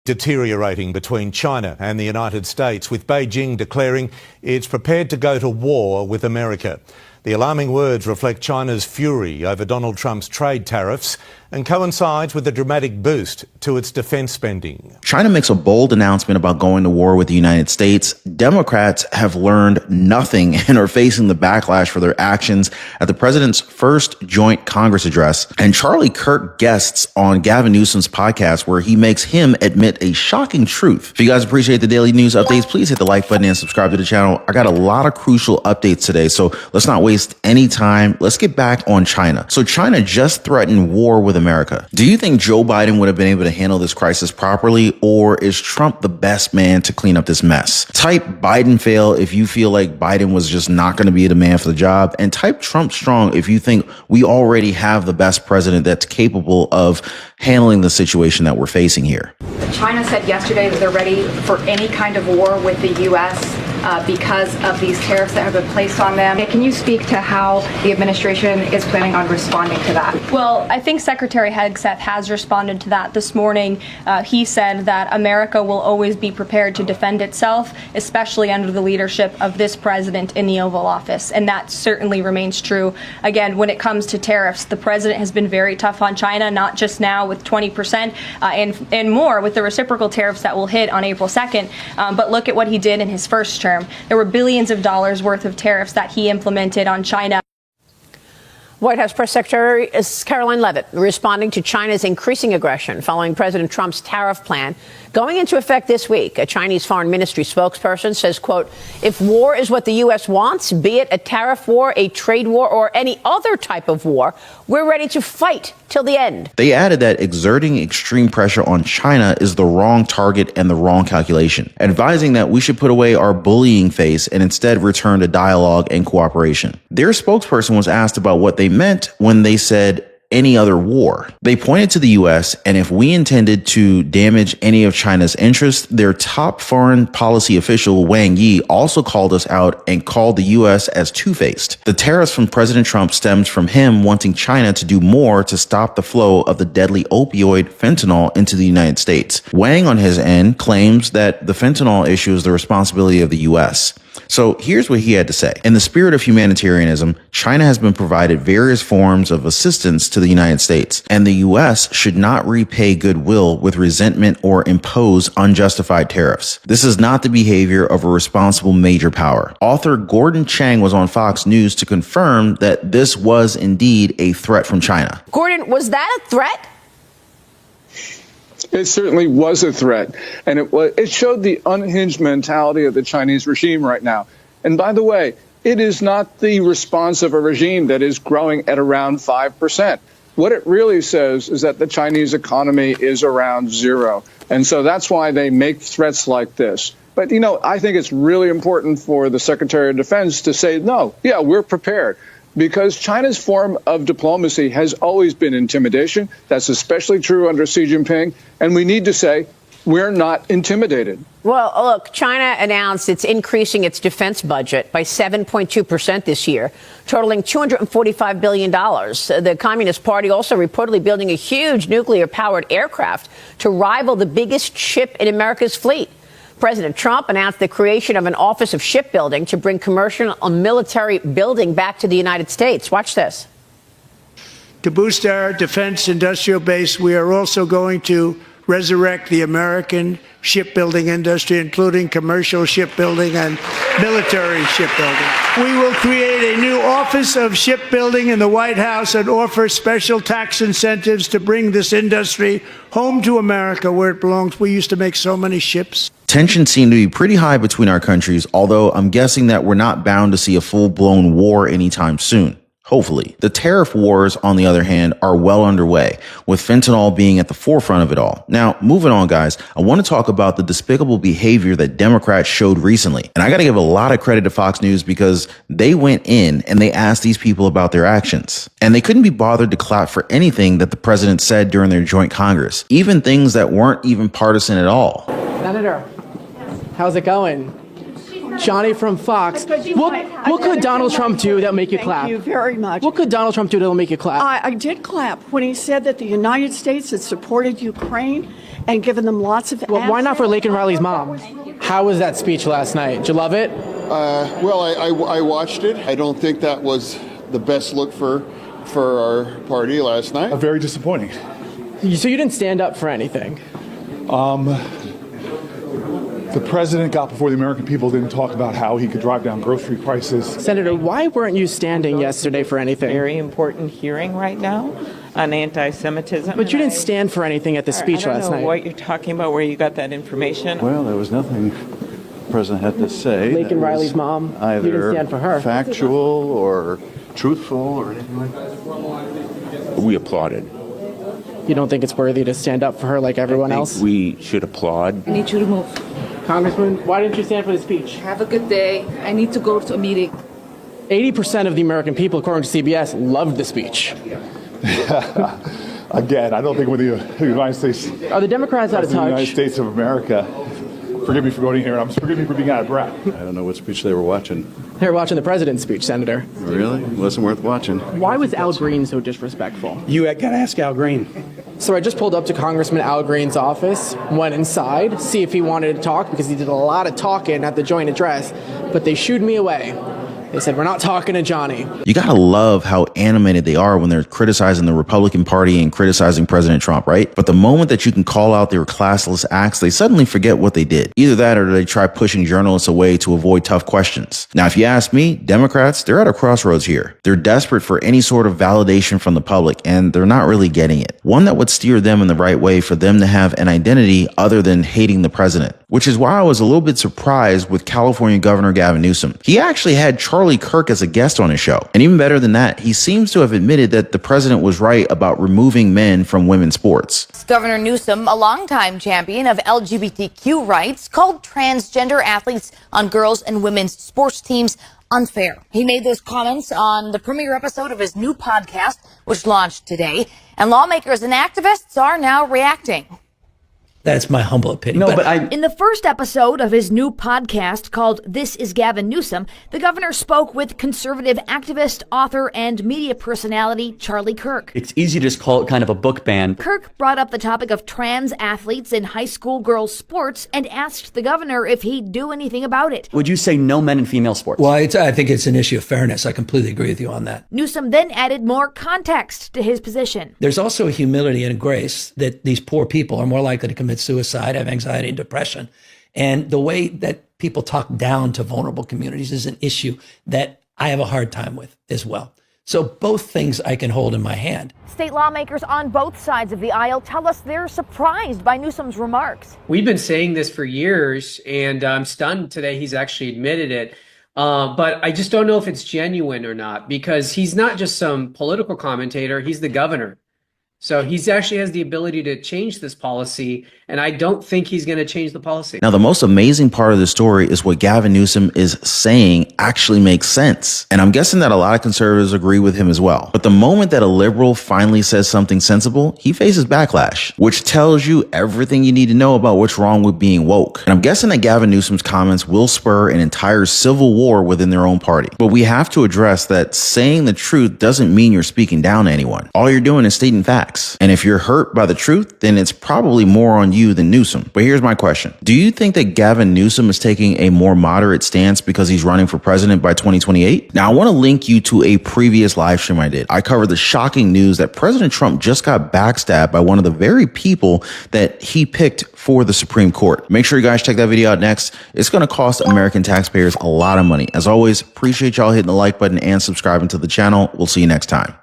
deteriorating between China and the United States, with Beijing declaring it's prepared to go to war with America. The alarming words reflect China's fury over Donald Trump's trade tariffs and coincides with a dramatic boost to its defense spending. China makes a bold announcement about going to war with the United States. Democrats have learned nothing and are facing the backlash for their actions at the president's first joint Congress address. And Charlie Kirk guests on Gavin Newsom's podcast, where he makes him admit a shocking truth. If you guys appreciate the daily news updates, please hit the like button and subscribe to the channel. I got a lot of crucial updates today, so let's not waste any time. Let's get back on China. So China just threatened war with America. Do you think Joe Biden would have been able to handle this crisis properly, or is Trump the best man to clean up this mess? Type Biden fail if you feel like Biden was just not going to be the man for the job, and type Trump strong if you think we already have the best president that's capable of handling the situation that we're facing here. China said yesterday that they're ready for any kind of war with the U.S. Because of these tariffs that have been placed on them. Can you speak to how the administration is planning on responding to that? Well, I think Secretary Hegseth has responded to that this morning. He said that America will always be prepared to defend itself, especially under the leadership of this president in the Oval Office. And that certainly remains true. Again, when it comes to tariffs, the president has been very tough on China, not just now with 20% and more with the reciprocal tariffs that will hit on April 2nd. But look at what he did in his first term. There were billions of dollars worth of tariffs that he implemented on China. White House Press Secretary Caroline Leavitt responding to China's increasing aggression following President Trump's tariff plan going into effect this week. A Chinese Foreign Ministry spokesperson says, quote, if war is what the U.S. wants, be it a tariff war, a trade war, or any other type of war, we're ready to fight till the end. They added that exerting extreme pressure on China is the wrong target and the wrong calculation, advising that we should put away our bullying face and instead return to dialogue and cooperation. Their spokesperson was asked about what they meant when they said any other war. They pointed to the U.S., and if we intended to damage any of China's interests, their top foreign policy official, Wang Yi, also called us out and called the U.S. as two-faced. The tariffs from President Trump stemmed from him wanting China to do more to stop the flow of the deadly opioid fentanyl into the United States. Wang, on his end, claims that the fentanyl issue is the responsibility of the U.S. So here's what he had to say. In the spirit of humanitarianism, China has been provided various forms of assistance to the United States, and the U.S. should not repay goodwill with resentment or impose unjustified tariffs. This is not the behavior of a responsible major power. Author Gordon Chang was on Fox News to confirm that this was indeed a threat from China. Gordon, was that a threat? It certainly was a threat, and it showed the unhinged mentality of the Chinese regime right now. And by the way, it is not the response of a regime that is growing at around 5%. What it really says is that the Chinese economy is around zero. And so that's why they make threats like this. But, you know, I think it's really important for the Secretary of Defense to say, no, yeah, we're prepared. Because China's form of diplomacy has always been intimidation. That's especially true under Xi Jinping. And we need to say we're not intimidated. Well, look, China announced it's increasing its defense budget by 7.2% this year, totaling $245 billion. The Communist Party also reportedly building a huge nuclear-powered aircraft to rival the biggest ship in America's fleet. President Trump announced the creation of an Office of Shipbuilding to bring commercial and military building back to the United States. Watch this. To boost our defense industrial base, we are also going to resurrect the American shipbuilding industry, including commercial shipbuilding and military shipbuilding. We will create a new Office of Shipbuilding in the White House and offer special tax incentives to bring this industry home to America where it belongs. We used to make so many ships. Tensions seem to be pretty high between our countries, although I'm guessing that we're not bound to see a full-blown war anytime soon. Hopefully. The tariff wars, on the other hand, are well underway, with fentanyl being at the forefront of it all. Now, moving on, guys, I want to talk about the despicable behavior that Democrats showed recently. And I got to give a lot of credit to Fox News because they went in and they asked these people about their actions. And they couldn't be bothered to clap for anything that the president said during their joint Congress, even things that weren't even partisan at all. Senator, how's it going? Johnny from Fox. What could Donald Trump do that'll make you clap? Thank you very much. What could Donald Trump do that'll make you clap? I did clap when he said that the United States had supported Ukraine and given them lots of Well, why not for Laken Riley's mom? How was that speech last night? Did you love it? Well, I watched it. I don't think that was the best look for our party last night. Very disappointing. So you didn't stand up for anything? The president got before the American people, didn't talk about how he could drive down grocery prices. Senator, why weren't you standing yesterday for anything? Very important hearing right now on anti-Semitism. But you didn't stand for anything at the speech last I don't know night. what you're talking about, where you got that information. Well, there was nothing the president had to say. Laken Riley's mom, you didn't stand for her. Factual or truthful or anything like that. We applauded. You don't think it's worthy to stand up for her like everyone else? We should applaud. I need you to move. Congressman, why didn't you stand for the speech? Have a good day. I need to go to a meeting. 80% of the American people, according to CBS, loved the speech. Again, I don't think with the United States... Are the Democrats out of touch? The United States of America. Forgive me for going here. Forgive me for being out of breath. I don't know what speech they were watching. They were watching the president's speech, Senator. Really? It wasn't worth watching. Why was Al Green so disrespectful? You got to ask Al Green. So I just pulled up to Congressman Al Green's office, went inside, see if he wanted to talk, because he did a lot of talking at the joint address, but they shooed me away. They said, we're not talking to Johnny. You gotta love how animated they are when they're criticizing the Republican Party and criticizing President Trump, right? But the moment that you can call out their classless acts, they suddenly forget what they did. Either that or they try pushing journalists away to avoid tough questions. Now, if you ask me, Democrats, they're at a crossroads here. They're desperate for any sort of validation from the public, and they're not really getting it. One that would steer them in the right way for them to have an identity other than hating the president. Which is why I was a little bit surprised with California Governor Gavin Newsom. He actually had Charlie Kirk as a guest on his show. And even better than that, he seems to have admitted that the president was right about removing men from women's sports. Governor Newsom, a longtime champion of LGBTQ rights, called transgender athletes on girls' and women's sports teams unfair. He made those comments on the premiere episode of his new podcast, which launched today. And lawmakers and activists are now reacting. That's my humble opinion. No, but in the first episode of his new podcast called This is Gavin Newsom, the governor spoke with conservative activist, author, and media personality Charlie Kirk. It's easy to just call it kind of a book ban. Kirk brought up the topic of trans athletes in high school girls' sports and asked the governor if he'd do anything about it. Would you say no men in female sports? Well, I think it's an issue of fairness. I completely agree with you on that. Newsom then added more context to his position. There's also a humility and a grace that these poor people are more likely to commit suicide, have anxiety and depression. And the way that people talk down to vulnerable communities is an issue that I have a hard time with as well. So both things I can hold in my hand. State lawmakers on both sides of the aisle tell us they're surprised by Newsom's remarks. We've been saying this for years, and I'm stunned today he's actually admitted it. But I just don't know if it's genuine or not, because he's not just some political commentator, he's the governor. So he's actually has the ability to change this policy, and I don't think he's going to change the policy. Now, the most amazing part of the story is what Gavin Newsom is saying actually makes sense. And I'm guessing that a lot of conservatives agree with him as well. But the moment that a liberal finally says something sensible, he faces backlash, which tells you everything you need to know about what's wrong with being woke. And I'm guessing that Gavin Newsom's comments will spur an entire civil war within their own party. But we have to address that saying the truth doesn't mean you're speaking down to anyone. All you're doing is stating facts. And if you're hurt by the truth, then it's probably more on you than Newsom. But here's my question. Do you think that Gavin Newsom is taking a more moderate stance because he's running for president by 2028? Now, I want to link you to a previous live stream I did. I covered the shocking news that President Trump just got backstabbed by one of the very people that he picked for the Supreme Court. Make sure you guys check that video out next. It's going to cost American taxpayers a lot of money. As always, appreciate y'all hitting the like button and subscribing to the channel. We'll see you next time.